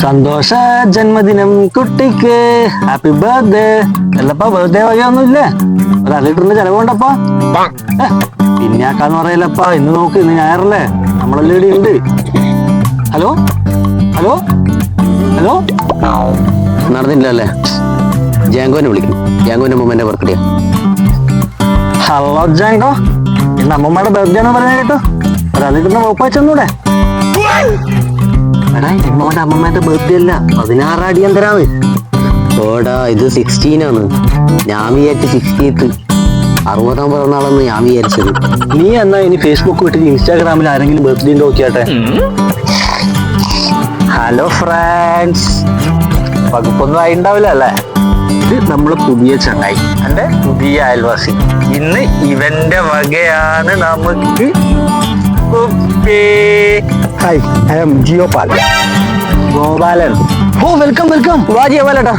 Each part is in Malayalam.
സന്തോഷ ജന്മദിനം കുട്ടിക്ക്, ഹാപ്പി ബർത്ത്ഡേ. അല്ലപ്പാ ബർത്ത്ഡേ വകയൊന്നുമില്ലേ? ഒരു അരലിറ്ററിന്റെ ചെലവുണ്ടപ്പാ. പിന്നാക്കാന്ന് പറയലപ്പാ. ഇന്ന് നോക്ക്, ഇന്ന് ഞായറല്ലേ, നമ്മളെല്ലാം ഇവിടെ ഉണ്ട്. Hello hello hello. നടന്നില്ലല്ലേ? ജാങ്കോനെ വിളിക്കും. ജാങ്കോന്റെ അമ്മൂമ്മന്റെ ബർത്ത്ഡേ. ഹലോ ജാങ്കോ, ഇന്ന് അമ്മമ്മയുടെ ബർത്ത്ഡേ ആണെന്ന് പറഞ്ഞ കേട്ടോ. ഒരു അരലിറ്ററിന് വകുപ്പ് വെച്ചൊന്നൂടെ? എടാ ഇമ്മോടെ അമ്മമ്മേന്റെ ബർത്ത്ഡേ അല്ല, 16 അടിയന്തരാണ്. ഓടാ ഇത് 16 ആണ്. ഞാൻ വിചാരിച്ച 60th 60-ാം പിറന്നാളെന്ന് ഞാൻ വിചാരിച്ചത്. നീ എന്നാ ഇനി ഫേസ്ബുക്ക് വിട്ടിട്ട് ഇൻസ്റ്റാഗ്രാമിൽ ആരെങ്കിലും ബർത്ത്ഡേ നോക്കിയാട്ടെ. ഹലോ ഫ്രണ്ട്സ്, വകുപ്പൊന്നും ആയിണ്ടാവില്ല അല്ലേ? ഇത് നമ്മള് പുതിയ ചങ്ങായി, എന്റെ പുതിയ അയൽവാസി. ഇന്ന് ഇവന്റെ വകയാണ് നമുക്ക്. Hi, I am Geopal Gopalan. ഓ വെൽക്കം വെൽക്കം. വാ ജിയോപാലേട്ടാ.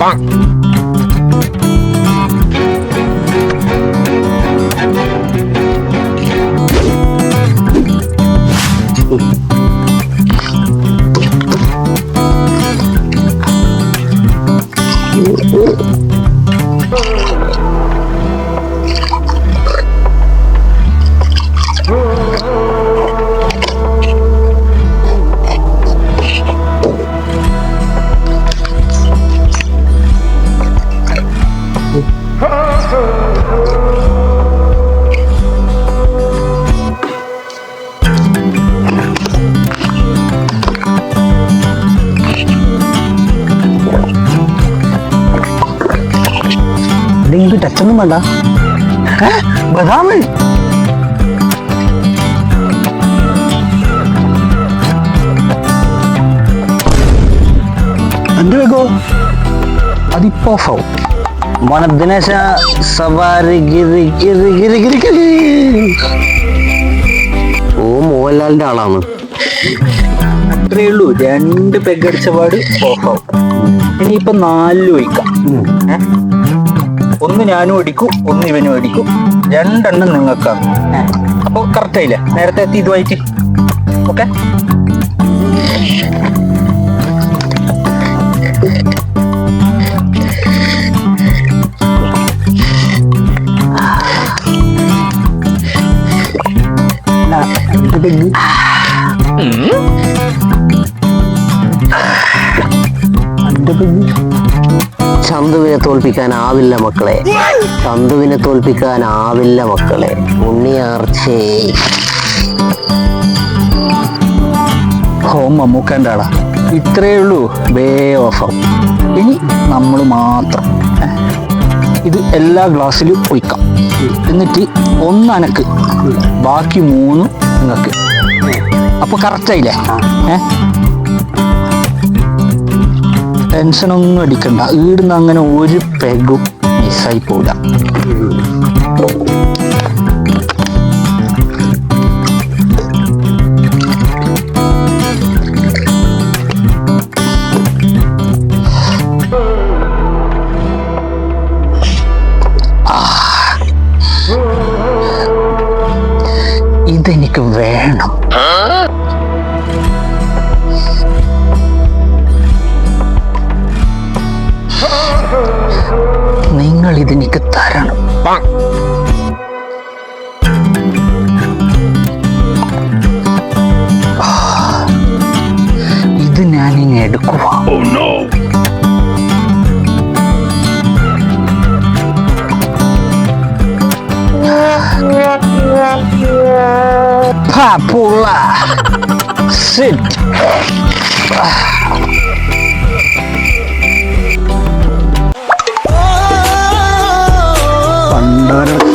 ടച്ചൊന്നും വേണ്ട. ബദാം എന്ത് വെക്കോ? അതിപ്പോ മോനെ ദിനേശ സവാരി ഗിരി ഗിരി ഗിരി ഗിരി ഗിരി. ഓ മോഹൻലാലിന്റെ ആളാണ്. അത്രേ ഉള്ളൂ. 2 പെഗടിച്ച പാട് ഓഫ് ആവും. ഇനിയിപ്പൊ 4 ഒഴിക്കാം. ഒന്ന് ഞാനും അടിക്കും, ഒന്ന് ഇവനും അടിക്കും. 2 എണ്ണം നിങ്ങൾക്കാണ്. അപ്പൊ കറക്റ്റ് ആയില്ലേ? നേരത്തെ എത്തി ഇതുമായിട്ട്. ഓക്കെ, ചന്തുവിനെ തോൽപ്പിക്കാനാവില്ല മക്കളെ, ചന്തുവിനെ തോൽപ്പിക്കാനാവില്ല മക്കളെ. ഉണ്ണിയാർച്ചേ. ഹോം മമ്മൂക്കൻ്റെ ആളാ. ഇത്രേ ഉള്ളൂ. Bay offer. ഇനി നമ്മൾ മാത്രം. ഇത് എല്ലാ ഗ്ലാസ്സിലും ഒഴിക്കാം. എന്നിട്ട് 1 അനക്ക്, ബാക്കി 3 നിങ്ങൾക്ക്. അപ്പൊ കറക്റ്റായില്ലേ? ടെൻഷനൊന്നും അടിക്കണ്ട. ഈടുന്ന് അങ്ങനെ ഒരു പെഗും മിസ്സായി പോവില്ല. ഇതെനിക്ക് വേണം. നിങ്ങൾ ഇതെനിക്ക് തരണം. ഇത് ഞാനിനി എടുക്കുക. സിറ്റ്. പണ്ടാരം